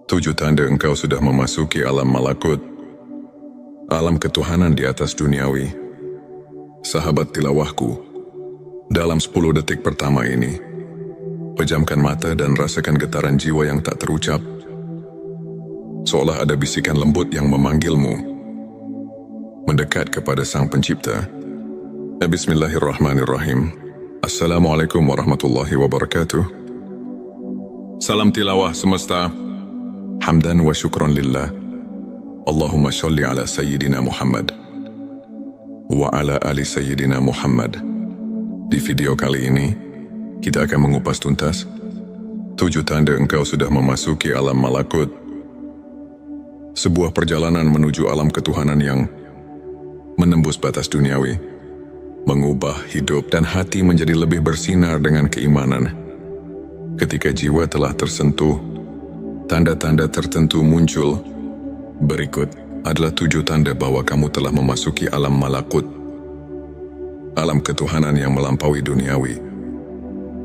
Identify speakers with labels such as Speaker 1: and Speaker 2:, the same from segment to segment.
Speaker 1: 7 tanda engkau sudah memasuki alam malakut, alam ketuhanan di atas duniawi. Sahabat tilawahku, dalam 10 detik pertama ini, pejamkan mata dan rasakan getaran jiwa yang tak terucap, seolah ada bisikan lembut yang memanggilmu, mendekat kepada Sang Pencipta. Bismillahirrahmanirrahim. Assalamualaikum warahmatullahi wabarakatuh. Salam tilawah semesta. Hamdan wa syukran lillah. Allahumma sholli ala Sayyidina Muhammad wa ala ali Sayyidina Muhammad. Di video kali ini, kita akan mengupas tuntas 7 tanda engkau sudah memasuki alam malakut. Sebuah perjalanan menuju alam ketuhanan yang menembus batas duniawi, mengubah hidup dan hati menjadi lebih bersinar dengan keimanan. Ketika jiwa telah tersentuh, tanda-tanda tertentu muncul. Berikut adalah 7 tanda bahwa kamu telah memasuki alam malakut, alam ketuhanan yang melampaui duniawi.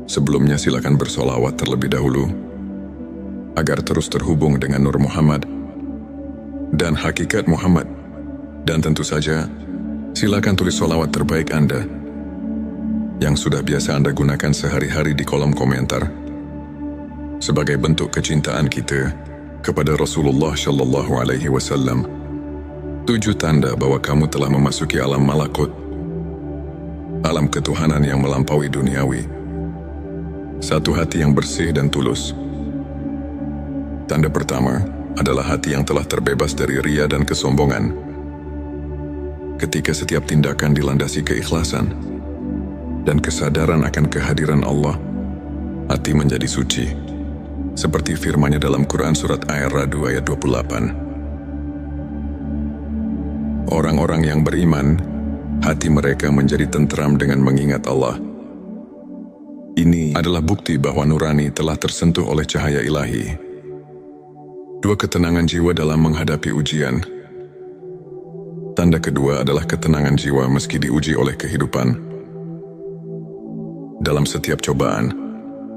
Speaker 1: Sebelumnya silakan bersolawat terlebih dahulu, agar terus terhubung dengan Nur Muhammad dan hakikat Muhammad. Dan tentu saja, silakan tulis solawat terbaik Anda, yang sudah biasa Anda gunakan sehari-hari di kolom komentar, sebagai bentuk kecintaan kita kepada Rasulullah Shallallahu Alaihi Wasallam. 7 tanda bahwa kamu telah memasuki alam malakut, alam ketuhanan yang melampaui duniawi. 1. Hati yang bersih dan tulus. Tanda pertama adalah hati yang telah terbebas dari ria dan kesombongan. Ketika setiap tindakan dilandasi keikhlasan dan kesadaran akan kehadiran Allah, hati menjadi suci. Seperti firman-Nya dalam Quran surat Ar-Ra'd ayat 28. Orang-orang yang beriman, hati mereka menjadi tentram dengan mengingat Allah. Ini adalah bukti bahwa nurani telah tersentuh oleh cahaya ilahi. 2. Ketenangan jiwa dalam menghadapi ujian. Tanda kedua adalah ketenangan jiwa meski diuji oleh kehidupan. Dalam setiap cobaan,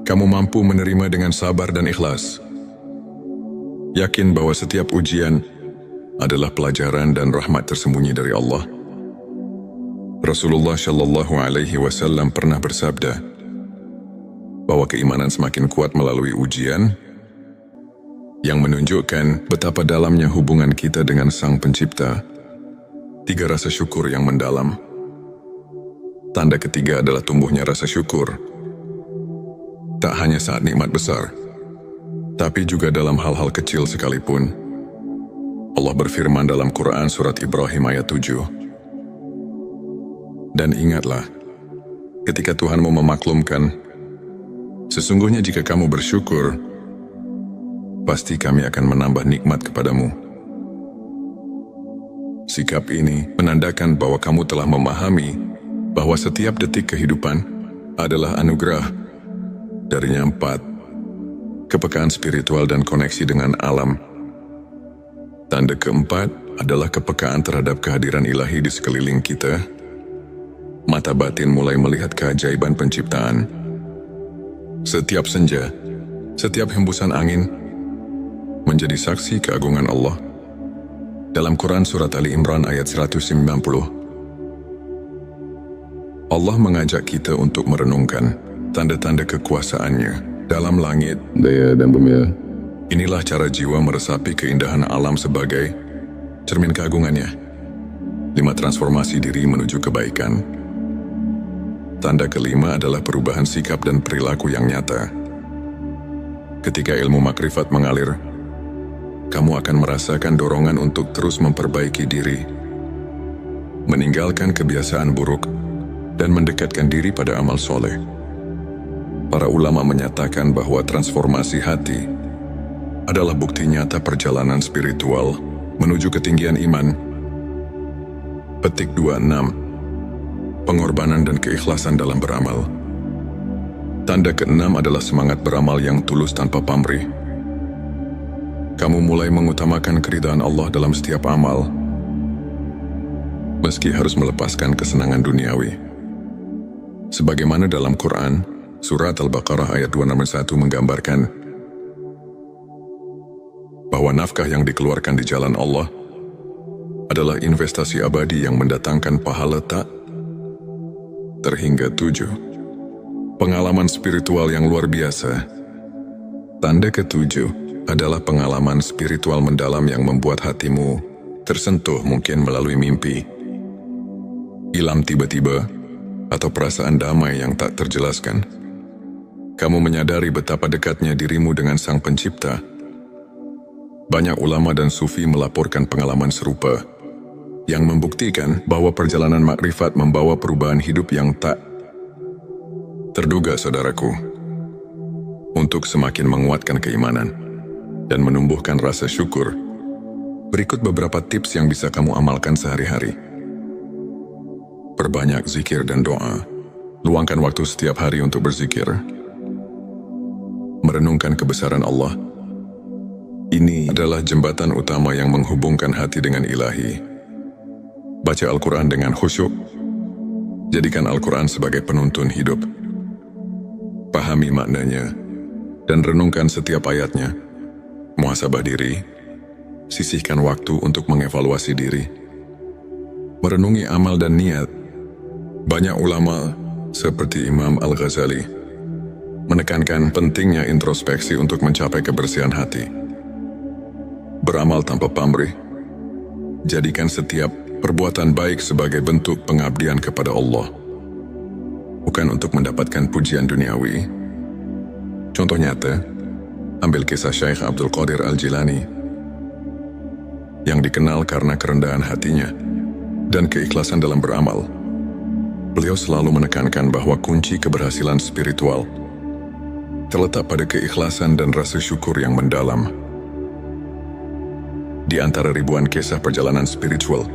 Speaker 1: kamu mampu menerima dengan sabar dan ikhlas. Yakin bahwa setiap ujian adalah pelajaran dan rahmat tersembunyi dari Allah. Rasulullah Shallallahu Alaihi Wasallam pernah bersabda bahwa keimanan semakin kuat melalui ujian, yang menunjukkan betapa dalamnya hubungan kita dengan Sang Pencipta. 3. Rasa syukur yang mendalam. Tanda ketiga adalah tumbuhnya rasa syukur. Tak hanya saat nikmat besar, tapi juga dalam hal-hal kecil sekalipun. Allah berfirman dalam Quran surat Ibrahim ayat 7. Dan ingatlah, ketika Tuhanmu memaklumkan, sesungguhnya jika kamu bersyukur, pasti kami akan menambah nikmat kepadamu. Sikap ini menandakan bahwa kamu telah memahami bahwa setiap detik kehidupan adalah anugerah. Darinya 4. Kepekaan spiritual dan koneksi dengan alam. Tanda keempat adalah kepekaan terhadap kehadiran ilahi di sekeliling kita. Mata batin mulai melihat keajaiban penciptaan. Setiap senja, setiap hembusan angin, menjadi saksi keagungan Allah. Dalam Quran surat Ali Imran ayat 190, Allah mengajak kita untuk merenungkan tanda-tanda kekuasaan-Nya dalam langit, daya dan bumi. Inilah cara jiwa meresapi keindahan alam sebagai cermin keagungan-Nya. 5. Transformasi diri menuju kebaikan. Tanda kelima adalah perubahan sikap dan perilaku yang nyata. Ketika ilmu makrifat mengalir, kamu akan merasakan dorongan untuk terus memperbaiki diri, meninggalkan kebiasaan buruk, dan mendekatkan diri pada amal soleh. Para ulama menyatakan bahwa transformasi hati adalah bukti nyata perjalanan spiritual menuju ketinggian iman. Petik 26. Pengorbanan dan keikhlasan dalam beramal. Tanda ke-6 adalah semangat beramal yang tulus tanpa pamrih. Kamu mulai mengutamakan keridhaan Allah dalam setiap amal, meski harus melepaskan kesenangan duniawi. Sebagaimana dalam Quran, Surat Al-Baqarah ayat 261 menggambarkan, bahwa nafkah yang dikeluarkan di jalan Allah adalah investasi abadi yang mendatangkan pahala tak terhingga 7. Pengalaman spiritual yang luar biasa. Tanda ke-7 adalah pengalaman spiritual mendalam yang membuat hatimu tersentuh, mungkin melalui mimpi, ilham tiba-tiba, atau perasaan damai yang tak terjelaskan. Kamu menyadari betapa dekatnya dirimu dengan Sang Pencipta. Banyak ulama dan sufi melaporkan pengalaman serupa yang membuktikan bahwa perjalanan makrifat membawa perubahan hidup yang tak terduga, saudaraku. Untuk semakin menguatkan keimanan dan menumbuhkan rasa syukur, berikut beberapa tips yang bisa kamu amalkan sehari-hari. Perbanyak zikir dan doa. Luangkan waktu setiap hari untuk berzikir. Merenungkan kebesaran Allah. Ini adalah jembatan utama yang menghubungkan hati dengan Ilahi. Baca Al-Quran dengan khusyuk. Jadikan Al-Quran sebagai penuntun hidup. Pahami maknanya dan renungkan setiap ayatnya. Muhasabah diri. Sisihkan waktu untuk mengevaluasi diri. Merenungi amal dan niat. Banyak ulama seperti Imam Al-Ghazali menekankan pentingnya introspeksi untuk mencapai kebersihan hati. Beramal tanpa pamrih. Jadikan setiap perbuatan baik sebagai bentuk pengabdian kepada Allah, bukan untuk mendapatkan pujian duniawi. Contoh nyata, ambil kisah Syekh Abdul Qadir Al-Jilani yang dikenal karena kerendahan hatinya dan keikhlasan dalam beramal. Beliau selalu menekankan bahwa kunci keberhasilan spiritual terletak pada keikhlasan dan rasa syukur yang mendalam. Di antara ribuan kisah perjalanan spiritual,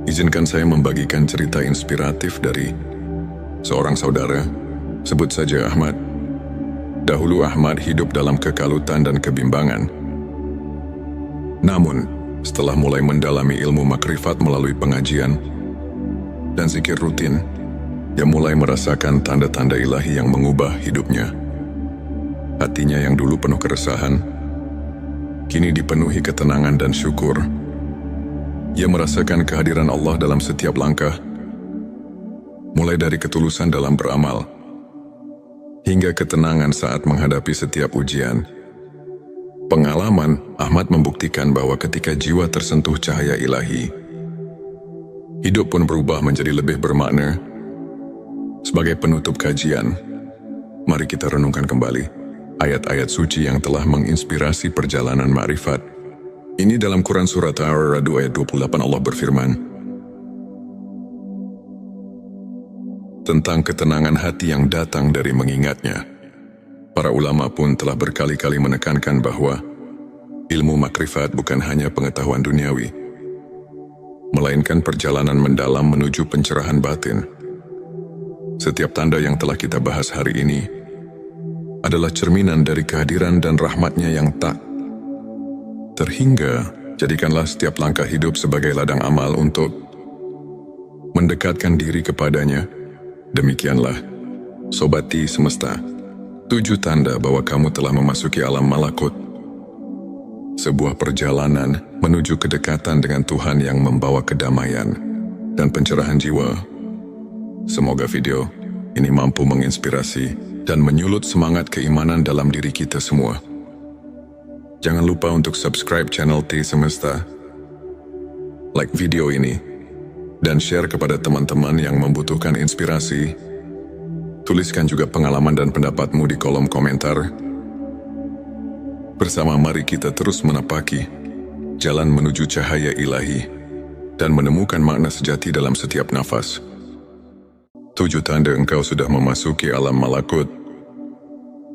Speaker 1: izinkan saya membagikan cerita inspiratif dari seorang saudara, sebut saja Ahmad. Dahulu Ahmad hidup dalam kekalutan dan kebimbangan. Namun, setelah mulai mendalami ilmu makrifat melalui pengajian dan zikir rutin, dia mulai merasakan tanda-tanda ilahi yang mengubah hidupnya. Hatinya yang dulu penuh keresahan, kini dipenuhi ketenangan dan syukur. Ia merasakan kehadiran Allah dalam setiap langkah, mulai dari ketulusan dalam beramal, hingga ketenangan saat menghadapi setiap ujian. Pengalaman Ahmad membuktikan bahwa ketika jiwa tersentuh cahaya ilahi, hidup pun berubah menjadi lebih bermakna. Sebagai penutup kajian, mari kita renungkan kembali ayat-ayat suci yang telah menginspirasi perjalanan makrifat. Ini dalam Quran Surat Ar-Ra'd ayat 28 Allah berfirman tentang ketenangan hati yang datang dari mengingatnya. Para ulama pun telah berkali-kali menekankan bahwa ilmu makrifat bukan hanya pengetahuan duniawi, melainkan perjalanan mendalam menuju pencerahan batin. Setiap tanda yang telah kita bahas hari ini adalah cerminan dari kehadiran dan rahmatnya yang tak terhingga. Jadikanlah setiap langkah hidup sebagai ladang amal untuk mendekatkan diri kepadanya. Demikianlah, Sobati Semesta, 7 tanda bahwa kamu telah memasuki alam malakut. Sebuah perjalanan menuju kedekatan dengan Tuhan yang membawa kedamaian dan pencerahan jiwa. Semoga video ini mampu menginspirasi dan menyulut semangat keimanan dalam diri kita semua. Jangan lupa untuk subscribe channel T Semesta, like video ini, dan share kepada teman-teman yang membutuhkan inspirasi. Tuliskan juga pengalaman dan pendapatmu di kolom komentar. Bersama mari kita terus menapaki jalan menuju cahaya ilahi dan menemukan makna sejati dalam setiap nafas. 7 tanda engkau sudah memasuki alam malakut,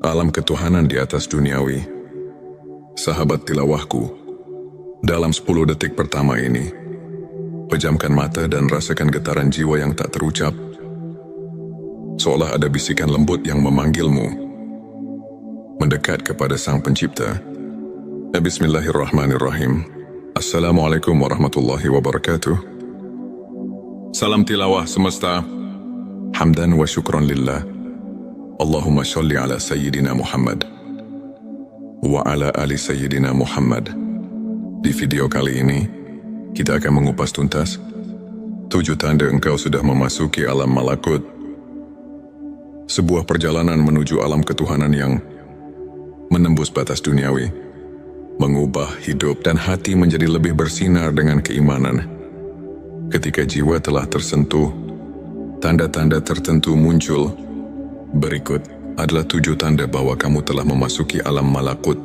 Speaker 1: alam ketuhanan di atas duniawi. Sahabat tilawahku, dalam 10 detik pertama ini, pejamkan mata dan rasakan getaran jiwa yang tak terucap. Seolah ada bisikan lembut yang memanggilmu mendekat kepada Sang Pencipta. Bismillahirrahmanirrahim. Assalamualaikum warahmatullahi wabarakatuh. Salam tilawah semesta. Hamdan wa syukran lillah. Allahumma sholli ala Sayyidina Muhammad wa ala ali Sayyidina Muhammad. Di video kali ini, kita akan mengupas tuntas 7 tanda engkau sudah memasuki alam malakut. Sebuah perjalanan menuju alam ketuhanan yang menembus batas duniawi, mengubah hidup dan hati menjadi lebih bersinar dengan keimanan. Ketika jiwa telah tersentuh, tanda-tanda tertentu muncul. Berikut adalah 7 tanda bahwa kamu telah memasuki alam malakut,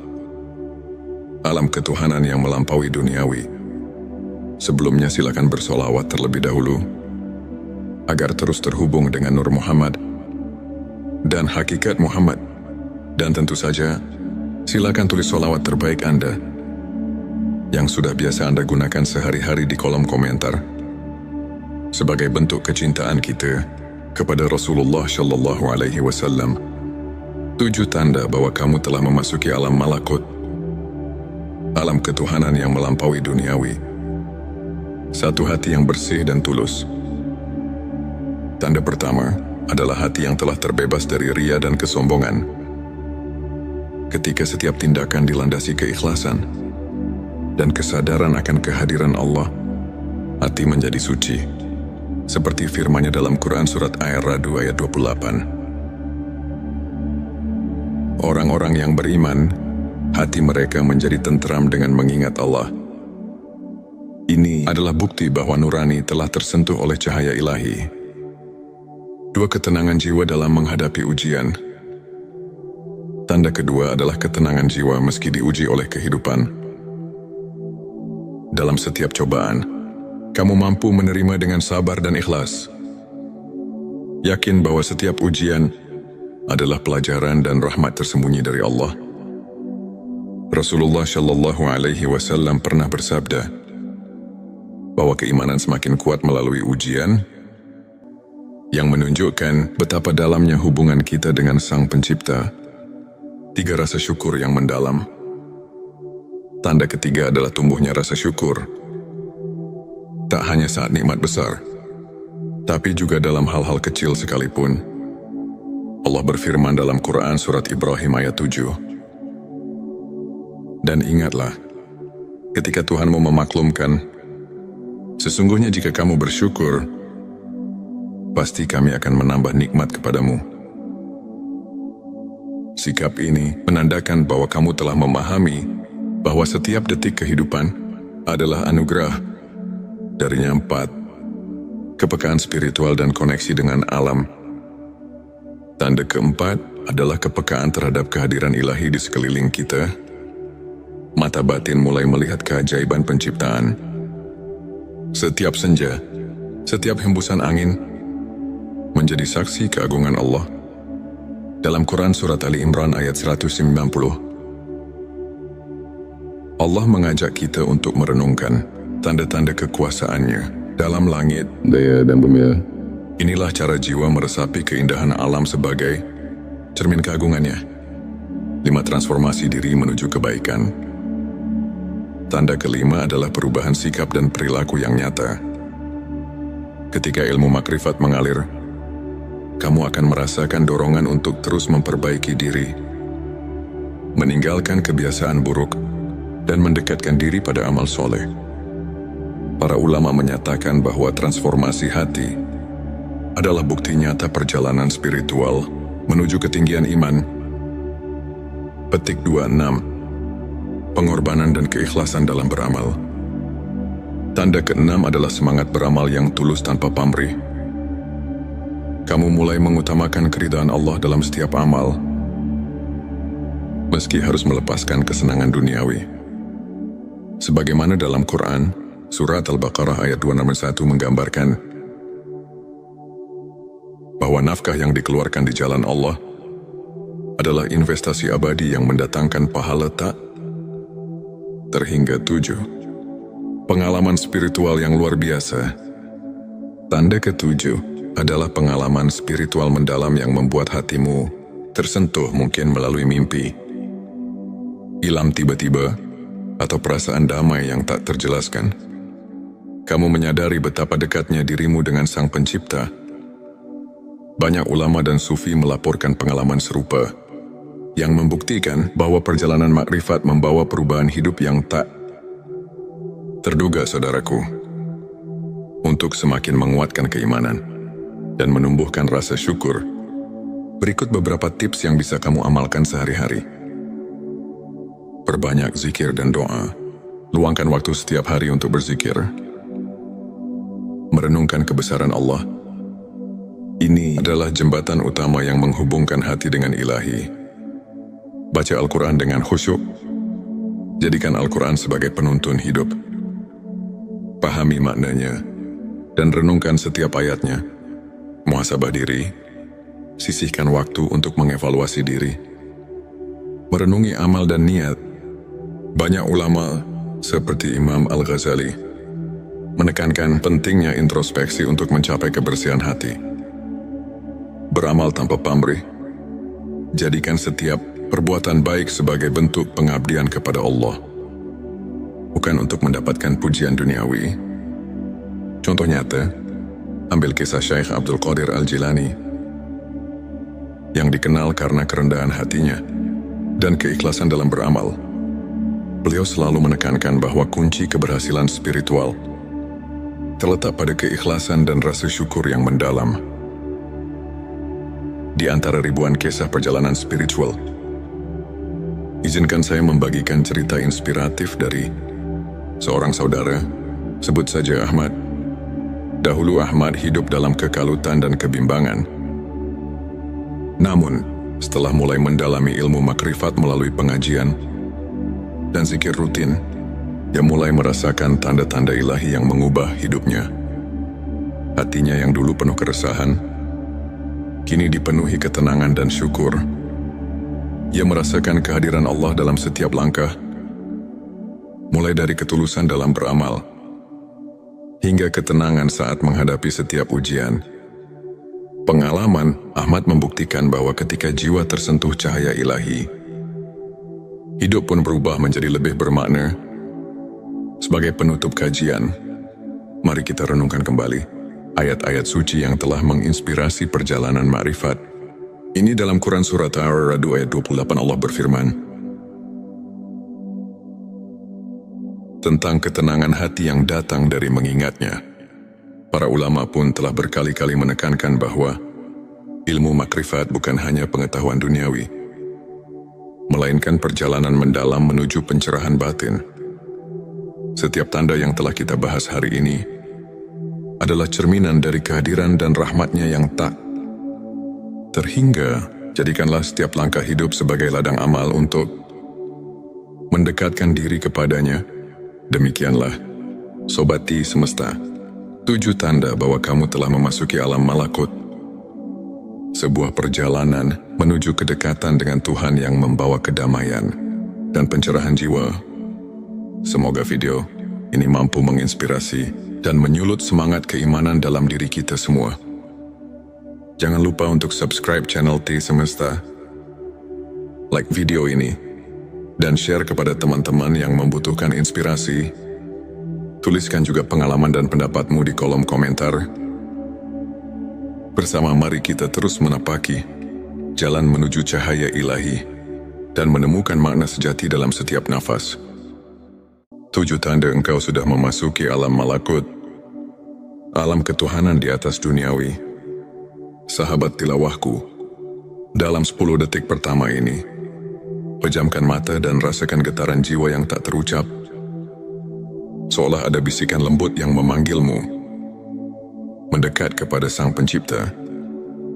Speaker 1: alam ketuhanan yang melampaui duniawi. Sebelumnya silakan bersolawat terlebih dahulu, agar terus terhubung dengan Nur Muhammad dan hakikat Muhammad. Dan tentu saja, silakan tulis solawat terbaik Anda yang sudah biasa Anda gunakan sehari-hari di kolom komentar, sebagai bentuk kecintaan kita kepada Rasulullah Shallallahu Alaihi Wasallam. 7 tanda bahwa kamu telah memasuki alam malakut, alam ketuhanan yang melampaui duniawi. 1. Hati yang bersih dan tulus. Tanda pertama adalah hati yang telah terbebas dari ria dan kesombongan. Ketika setiap tindakan dilandasi keikhlasan dan kesadaran akan kehadiran Allah, hati menjadi suci. Seperti firman-Nya dalam Quran Surat Ar-Ra'd ayat 28. Orang-orang yang beriman, hati mereka menjadi tentram dengan mengingat Allah. Ini adalah bukti bahwa nurani telah tersentuh oleh cahaya ilahi. 2. Ketenangan jiwa dalam menghadapi ujian. Tanda kedua adalah ketenangan jiwa meski diuji oleh kehidupan. Dalam setiap cobaan, kamu mampu menerima dengan sabar dan ikhlas. Yakin bahwa setiap ujian adalah pelajaran dan rahmat tersembunyi dari Allah. Rasulullah Shallallahu Alaihi Wasallam pernah bersabda bahwa keimanan semakin kuat melalui ujian, yang menunjukkan betapa dalamnya hubungan kita dengan Sang Pencipta. 3. Rasa syukur yang mendalam. Tanda ketiga adalah tumbuhnya rasa syukur. Tak hanya saat nikmat besar, tapi juga dalam hal-hal kecil sekalipun. Allah berfirman dalam Quran Surat Ibrahim ayat 7. Dan ingatlah, ketika Tuhanmu memaklumkan, sesungguhnya jika kamu bersyukur, pasti kami akan menambah nikmat kepadamu. Sikap ini menandakan bahwa kamu telah memahami bahwa setiap detik kehidupan adalah anugerah. Darinya 4. Kepekaan spiritual dan koneksi dengan alam. Tanda keempat adalah kepekaan terhadap kehadiran ilahi di sekeliling kita. Mata batin mulai melihat keajaiban penciptaan. Setiap senja, setiap hembusan angin menjadi saksi keagungan Allah. Dalam Quran Surat Ali Imran ayat 190, Allah mengajak kita untuk merenungkan tanda-tanda kekuasaannya dalam langit, daya dan bumi. Inilah cara jiwa meresapi keindahan alam sebagai cermin keagungannya. 5. Transformasi diri menuju kebaikan. Tanda kelima adalah perubahan sikap dan perilaku yang nyata. Ketika ilmu makrifat mengalir, kamu akan merasakan dorongan untuk terus memperbaiki diri, meninggalkan kebiasaan buruk, dan mendekatkan diri pada amal soleh. Para ulama menyatakan bahwa transformasi hati adalah bukti nyata perjalanan spiritual menuju ketinggian iman. Petik 26. Pengorbanan dan keikhlasan dalam beramal. Tanda keenam adalah semangat beramal yang tulus tanpa pamrih. Kamu mulai mengutamakan keridhaan Allah dalam setiap amal, meski harus melepaskan kesenangan duniawi. Sebagaimana dalam Quran, Surat Al-Baqarah ayat 261 menggambarkan bahwa nafkah yang dikeluarkan di jalan Allah adalah investasi abadi yang mendatangkan pahala tak terhingga 7. Pengalaman spiritual yang luar biasa. Tanda ke-7 adalah pengalaman spiritual mendalam yang membuat hatimu tersentuh, mungkin melalui mimpi, ilham tiba-tiba, atau perasaan damai yang tak terjelaskan. Kamu menyadari betapa dekatnya dirimu dengan Sang Pencipta. Banyak ulama dan sufi melaporkan pengalaman serupa, yang membuktikan bahwa perjalanan makrifat membawa perubahan hidup yang tak terduga, saudaraku. Untuk semakin menguatkan keimanan dan menumbuhkan rasa syukur, berikut beberapa tips yang bisa kamu amalkan sehari-hari. Perbanyak zikir dan doa. Luangkan waktu setiap hari untuk berzikir. Merenungkan kebesaran Allah. Ini adalah jembatan utama yang menghubungkan hati dengan Ilahi. Baca Al-Quran dengan khusyuk. Jadikan Al-Quran sebagai penuntun hidup. Pahami maknanya dan renungkan setiap ayatnya. Muhasabah diri. Sisihkan waktu untuk mengevaluasi diri. Merenungi amal dan niat. Banyak ulama seperti Imam Al-Ghazali menekankan pentingnya introspeksi untuk mencapai kebersihan hati. Beramal tanpa pamrih. Jadikan setiap perbuatan baik sebagai bentuk pengabdian kepada Allah, bukan untuk mendapatkan pujian duniawi. Contoh nyata, ambil kisah Syekh Abdul Qadir Al-Jilani yang dikenal karena kerendahan hatinya dan keikhlasan dalam beramal. Beliau selalu menekankan bahwa kunci keberhasilan spiritual terletak pada keikhlasan dan rasa syukur yang mendalam. Di antara ribuan kisah perjalanan spiritual, izinkan saya membagikan cerita inspiratif dari seorang saudara, sebut saja Ahmad. Dahulu Ahmad hidup dalam kekalutan dan kebimbangan. Namun, setelah mulai mendalami ilmu makrifat melalui pengajian dan zikir rutin, dia mulai merasakan tanda-tanda ilahi yang mengubah hidupnya. Hatinya yang dulu penuh keresahan, kini dipenuhi ketenangan dan syukur. Ia merasakan kehadiran Allah dalam setiap langkah, mulai dari ketulusan dalam beramal, hingga ketenangan saat menghadapi setiap ujian. Pengalaman Ahmad membuktikan bahwa ketika jiwa tersentuh cahaya ilahi, hidup pun berubah menjadi lebih bermakna. Sebagai penutup kajian, mari kita renungkan kembali ayat-ayat suci yang telah menginspirasi perjalanan makrifat. Ini dalam Quran Surat Ar-Ra'd ayat 28 Allah berfirman tentang ketenangan hati yang datang dari mengingatnya. Para ulama pun telah berkali-kali menekankan bahwa ilmu makrifat bukan hanya pengetahuan duniawi, melainkan perjalanan mendalam menuju pencerahan batin. Setiap tanda yang telah kita bahas hari ini adalah cerminan dari kehadiran dan rahmatnya yang tak terhingga. Jadikanlah setiap langkah hidup sebagai ladang amal untuk mendekatkan diri kepadanya. Demikianlah, Sobati Semesta, 7 tanda bahwa kamu telah memasuki alam malakut. Sebuah perjalanan menuju kedekatan dengan Tuhan yang membawa kedamaian dan pencerahan jiwa. Semoga video ini mampu menginspirasi dan menyulut semangat keimanan dalam diri kita semua. Jangan lupa untuk subscribe channel T Semesta, like video ini, dan share kepada teman-teman yang membutuhkan inspirasi. Tuliskan juga pengalaman dan pendapatmu di kolom komentar. Bersama mari kita terus menapaki jalan menuju cahaya ilahi dan menemukan makna sejati dalam setiap nafas. 7 tanda engkau sudah memasuki alam malakut, alam ketuhanan di atas duniawi. Sahabat tilawahku, dalam 10 detik pertama ini, pejamkan mata dan rasakan getaran jiwa yang tak terucap. Seolah ada bisikan lembut yang memanggilmu mendekat kepada Sang Pencipta.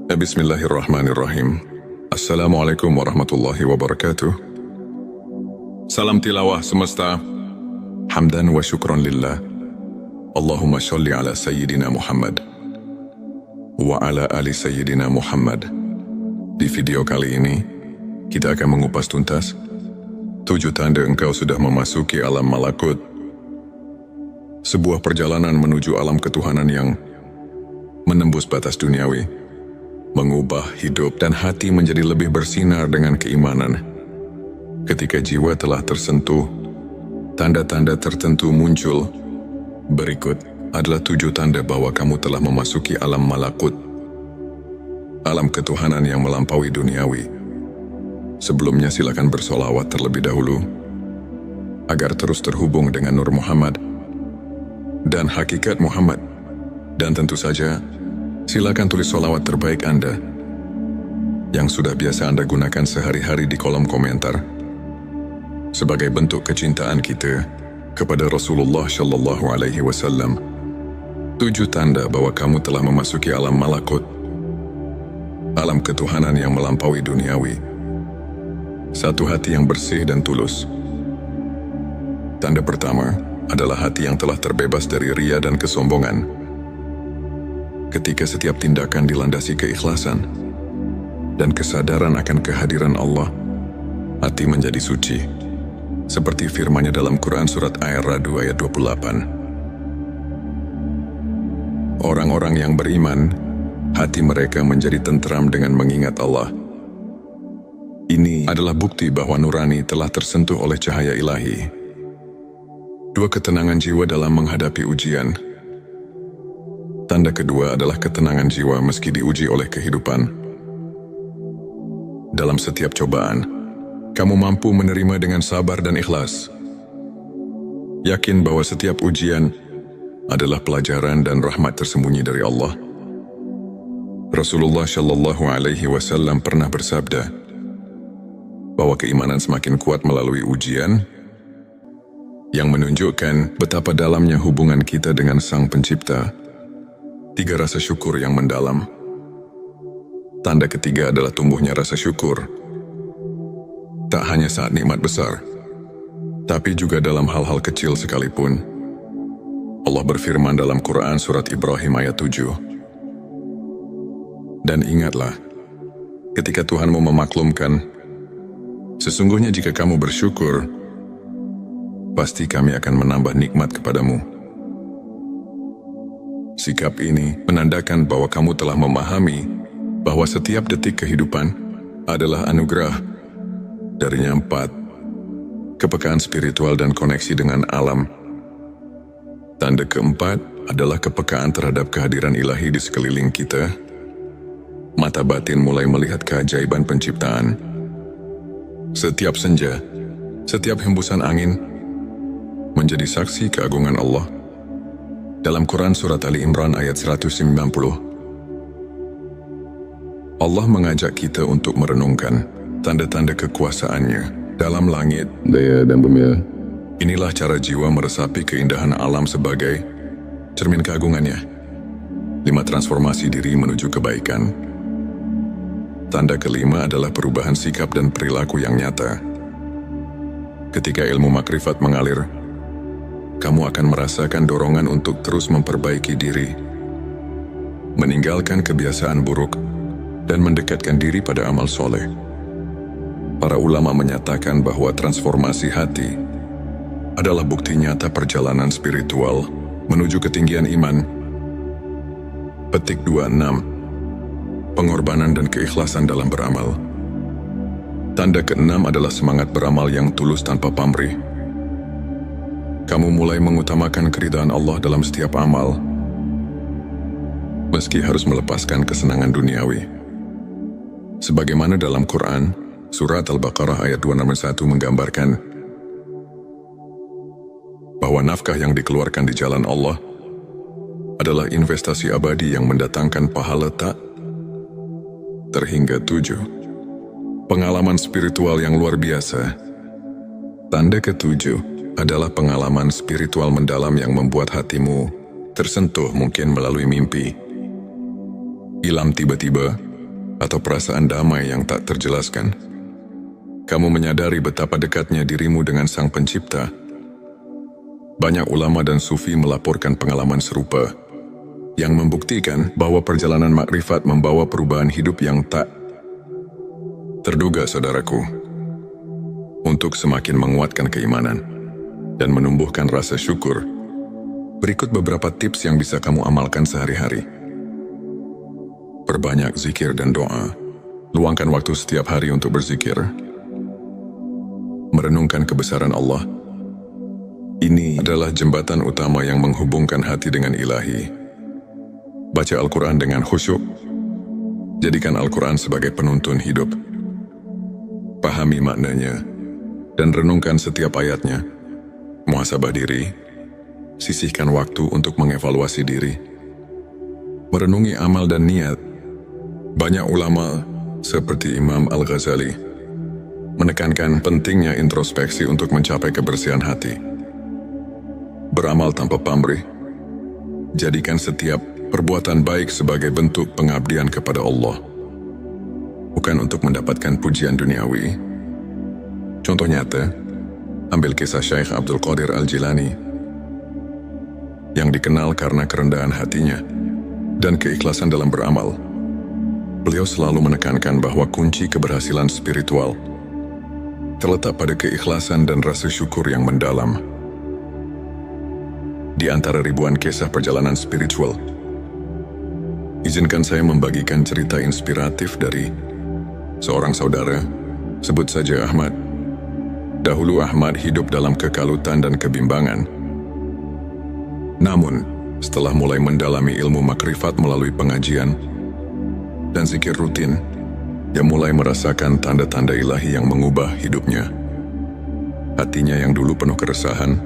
Speaker 1: Bismillahirrahmanirrahim. Assalamualaikum warahmatullahi wabarakatuh. Salam tilawah semesta. Hamdan wa syukran lillah. Allahumma sholli ala Sayyidina Muhammad wa ala ali Sayyidina Muhammad. Di video kali ini, kita akan mengupas tuntas 7 tanda engkau sudah memasuki alam malakut. Sebuah perjalanan menuju alam ketuhanan yang menembus batas duniawi, mengubah hidup dan hati menjadi lebih bersinar dengan keimanan. Ketika jiwa telah tersentuh, tanda-tanda tertentu muncul. Berikut adalah 7 tanda bahwa kamu telah memasuki alam malakut, alam ketuhanan yang melampaui duniawi. Sebelumnya silakan bersolawat terlebih dahulu, agar terus terhubung dengan Nur Muhammad dan hakikat Muhammad. Dan tentu saja, silakan tulis solawat terbaik Anda yang sudah biasa Anda gunakan sehari-hari di kolom komentar sebagai bentuk kecintaan kita kepada Rasulullah Shallallahu Alaihi Wasallam. 7 tanda bahwa kamu telah memasuki alam malakut, alam ketuhanan yang melampaui duniawi. 1. Hati yang bersih dan tulus. Tanda pertama adalah hati yang telah terbebas dari ria dan kesombongan. Ketika setiap tindakan dilandasi keikhlasan dan kesadaran akan kehadiran Allah, hati menjadi suci. Seperti firman-Nya dalam Quran Surat Ar-Ra'd ayat 28. Orang-orang yang beriman, hati mereka menjadi tentram dengan mengingat Allah. Ini adalah bukti bahwa nurani telah tersentuh oleh cahaya ilahi. 2. Ketenangan jiwa dalam menghadapi ujian. Tanda kedua adalah ketenangan jiwa meski diuji oleh kehidupan. Dalam setiap cobaan, kamu mampu menerima dengan sabar dan ikhlas. Yakin bahwa setiap ujian adalah pelajaran dan rahmat tersembunyi dari Allah. Rasulullah Shallallahu Alaihi Wasallam pernah bersabda bahwa keimanan semakin kuat melalui ujian, yang menunjukkan betapa dalamnya hubungan kita dengan Sang Pencipta. 3. Rasa syukur yang mendalam. Tanda ketiga adalah tumbuhnya rasa syukur. Tak hanya saat nikmat besar, tapi juga dalam hal-hal kecil sekalipun. Allah berfirman dalam Quran Surat Ibrahim ayat 7. Dan ingatlah, ketika Tuhanmu memaklumkan, sesungguhnya jika kamu bersyukur, pasti kami akan menambah nikmat kepadamu. Sikap ini menandakan bahwa kamu telah memahami bahwa setiap detik kehidupan adalah anugerah. Darinya 4. Kepekaan spiritual dan koneksi dengan alam. Tanda keempat adalah kepekaan terhadap kehadiran ilahi di sekeliling kita. Mata batin mulai melihat keajaiban penciptaan. Setiap senja, setiap hembusan angin menjadi saksi keagungan Allah. Dalam Quran Surat Ali Imran ayat 190, Allah mengajak kita untuk merenungkan tanda-tanda kekuasaan-Nya dalam langit, daya dan bumi. Inilah cara jiwa meresapi keindahan alam sebagai cermin keagungan-Nya. 5. Transformasi diri menuju kebaikan. Tanda kelima adalah perubahan sikap dan perilaku yang nyata. Ketika ilmu makrifat mengalir, kamu akan merasakan dorongan untuk terus memperbaiki diri, meninggalkan kebiasaan buruk, dan mendekatkan diri pada amal soleh. Para ulama menyatakan bahwa transformasi hati adalah bukti nyata perjalanan spiritual menuju ketinggian iman. Petik 26. Pengorbanan dan keikhlasan dalam beramal. Tanda keenam adalah semangat beramal yang tulus tanpa pamrih. Kamu mulai mengutamakan keridhaan Allah dalam setiap amal, meski harus melepaskan kesenangan duniawi. Sebagaimana dalam Quran, Surat Al-Baqarah ayat 261 menggambarkan bahwa nafkah yang dikeluarkan di jalan Allah adalah investasi abadi yang mendatangkan pahala tak terhingga 7. Pengalaman spiritual yang luar biasa. Tanda ke-7 adalah pengalaman spiritual mendalam yang membuat hatimu tersentuh, mungkin melalui mimpi, ilham tiba-tiba, atau perasaan damai yang tak terjelaskan. Kamu menyadari betapa dekatnya dirimu dengan Sang Pencipta. Banyak ulama dan sufi melaporkan pengalaman serupa, yang membuktikan bahwa perjalanan makrifat membawa perubahan hidup yang tak terduga, saudaraku. Untuk semakin menguatkan keimanan dan menumbuhkan rasa syukur, berikut beberapa tips yang bisa kamu amalkan sehari-hari. Perbanyak zikir dan doa. Luangkan waktu setiap hari untuk berzikir. Merenungkan kebesaran Allah. Ini adalah jembatan utama yang menghubungkan hati dengan ilahi. Baca Al-Quran dengan khusyuk. Jadikan Al-Quran sebagai penuntun hidup. pahami maknanya, dan renungkan setiap ayatnya. Muhasabah diri, sisihkan waktu untuk mengevaluasi diri. Merenungi amal dan niat. Banyak ulama seperti Imam Al-Ghazali menekankan pentingnya introspeksi untuk mencapai kebersihan hati. Beramal tanpa pamrih. Jadikan setiap perbuatan baik sebagai bentuk pengabdian kepada Allah, bukan untuk mendapatkan pujian duniawi. Contoh nyata, ambil kisah Syekh Abdul Qadir Al-Jilani yang dikenal karena kerendahan hatinya dan keikhlasan dalam beramal. Beliau selalu menekankan bahwa kunci keberhasilan spiritual terletak pada keikhlasan dan rasa syukur yang mendalam. Di antara ribuan kisah perjalanan spiritual, izinkan saya membagikan cerita inspiratif dari seorang saudara, sebut saja Ahmad. Dahulu Ahmad hidup dalam kekalutan dan kebimbangan. Namun, setelah mulai mendalami ilmu makrifat melalui pengajian dan zikir rutin, dia mulai merasakan tanda-tanda ilahi yang mengubah hidupnya. Hatinya yang dulu penuh keresahan,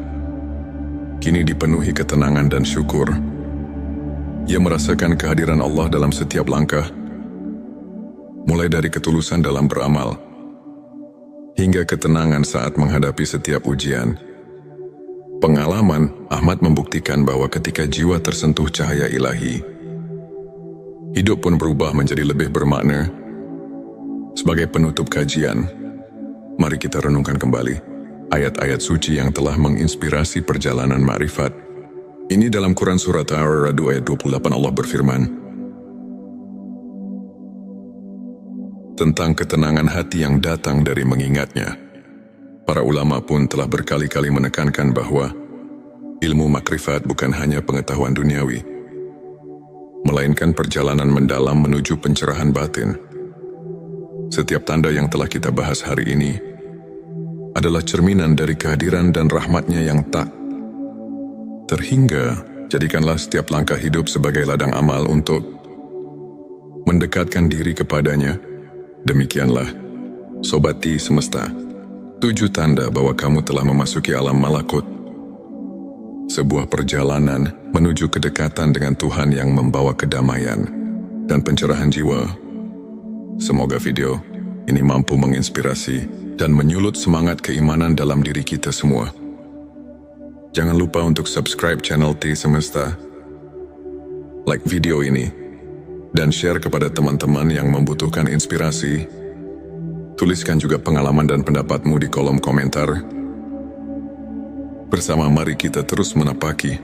Speaker 1: kini dipenuhi ketenangan dan syukur. Ia merasakan kehadiran Allah dalam setiap langkah, mulai dari ketulusan dalam beramal, hingga ketenangan saat menghadapi setiap ujian. Pengalaman Ahmad membuktikan bahwa ketika jiwa tersentuh cahaya ilahi, hidup pun berubah menjadi lebih bermakna. Sebagai penutup kajian, mari kita renungkan kembali ayat-ayat suci yang telah menginspirasi perjalanan ma'rifat. Ini dalam Quran Surat Ar-Ra'd ayat 28 Allah berfirman tentang ketenangan hati yang datang dari mengingatnya. Para ulama pun telah berkali-kali menekankan bahwa ilmu makrifat bukan hanya pengetahuan duniawi, melainkan perjalanan mendalam menuju pencerahan batin. Setiap tanda yang telah kita bahas hari ini adalah cerminan dari kehadiran dan rahmatnya yang tak terhingga. Jadikanlah setiap langkah hidup sebagai ladang amal untuk mendekatkan diri kepadanya. Demikianlah, Sobati Semesta, 7 tanda bahwa kamu telah memasuki alam malakut. Sebuah perjalanan menuju kedekatan dengan Tuhan yang membawa kedamaian dan pencerahan jiwa. Semoga video ini mampu menginspirasi dan menyulut semangat keimanan dalam diri kita semua. Jangan lupa untuk subscribe channel T Semesta, like video ini, dan share kepada teman-teman yang membutuhkan inspirasi. Tuliskan juga pengalaman dan pendapatmu di kolom komentar. Bersama mari kita terus menapaki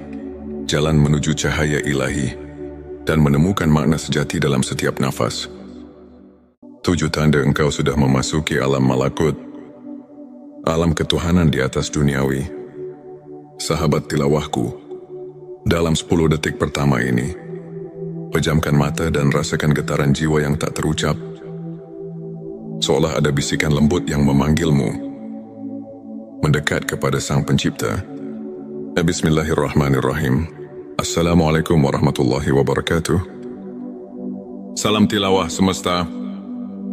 Speaker 1: jalan menuju cahaya ilahi dan menemukan makna sejati dalam setiap nafas. 7 tanda engkau sudah memasuki alam malakut, alam ketuhanan di atas duniawi. Sahabat tilawahku, dalam 10 detik pertama ini, pejamkan mata dan rasakan getaran jiwa yang tak terucap. Seolah ada bisikan lembut yang memanggilmu mendekat kepada Sang Pencipta. Bismillahirrahmanirrahim. Assalamualaikum warahmatullahi wabarakatuh. Salam tilawah semesta.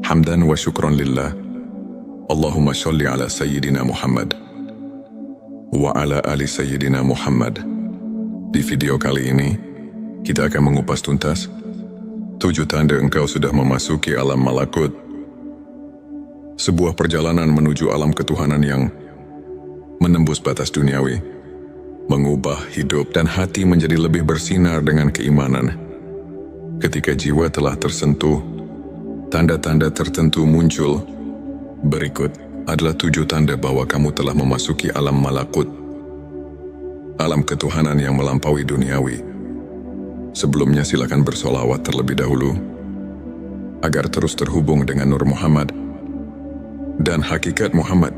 Speaker 1: Hamdan wa syukran lillah. Allahumma sholli ala Sayyidina Muhammad wa ala ali Sayyidina Muhammad. Di video kali ini, kita akan mengupas tuntas 7 tanda engkau sudah memasuki alam malakut. Sebuah perjalanan menuju alam ketuhanan yang menembus batas duniawi, mengubah hidup dan hati menjadi lebih bersinar dengan keimanan. Ketika jiwa telah tersentuh, tanda-tanda tertentu muncul. Berikut adalah 7 tanda bahwa kamu telah memasuki alam malakut, alam ketuhanan yang melampaui duniawi. Sebelumnya silakan bersolawat terlebih dahulu, agar terus terhubung dengan Nur Muhammad dan hakikat Muhammad.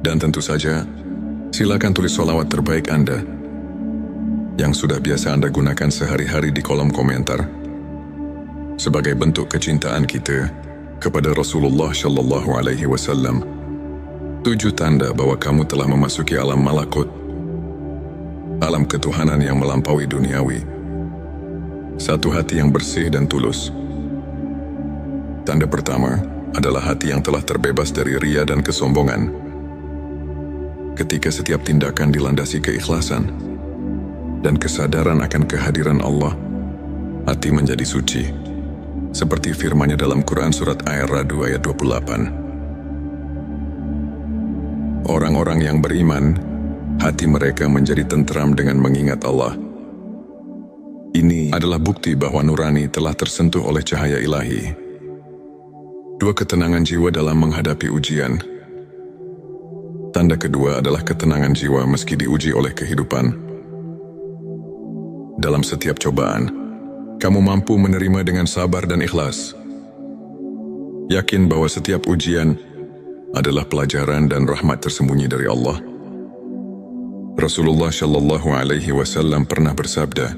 Speaker 1: Dan tentu saja, silakan tulis solawat terbaik Anda yang sudah biasa Anda gunakan sehari-hari di kolom komentar, sebagai bentuk kecintaan kita kepada Rasulullah Shallallahu Alaihi Wasallam. 7 tanda bahwa kamu telah memasuki alam malakut, alam ketuhanan yang melampaui duniawi. 1. Hati yang bersih dan tulus. Tanda pertama, adalah hati yang telah terbebas dari ria dan kesombongan. Ketika setiap tindakan dilandasi keikhlasan dan kesadaran akan kehadiran Allah, hati menjadi suci. Seperti firman-Nya dalam Quran surat Ar-Ra'd ayat 28. Orang-orang yang beriman, hati mereka menjadi tentram dengan mengingat Allah. Ini adalah bukti bahwa nurani telah tersentuh oleh cahaya ilahi. Dua, ketenangan jiwa dalam menghadapi ujian. Tanda kedua adalah ketenangan jiwa meski diuji oleh kehidupan. Dalam setiap cobaan, kamu mampu menerima dengan sabar dan ikhlas. Yakin bahwa setiap ujian adalah pelajaran dan rahmat tersembunyi dari Allah. Rasulullah Shallallahu Alaihi Wasallam pernah bersabda,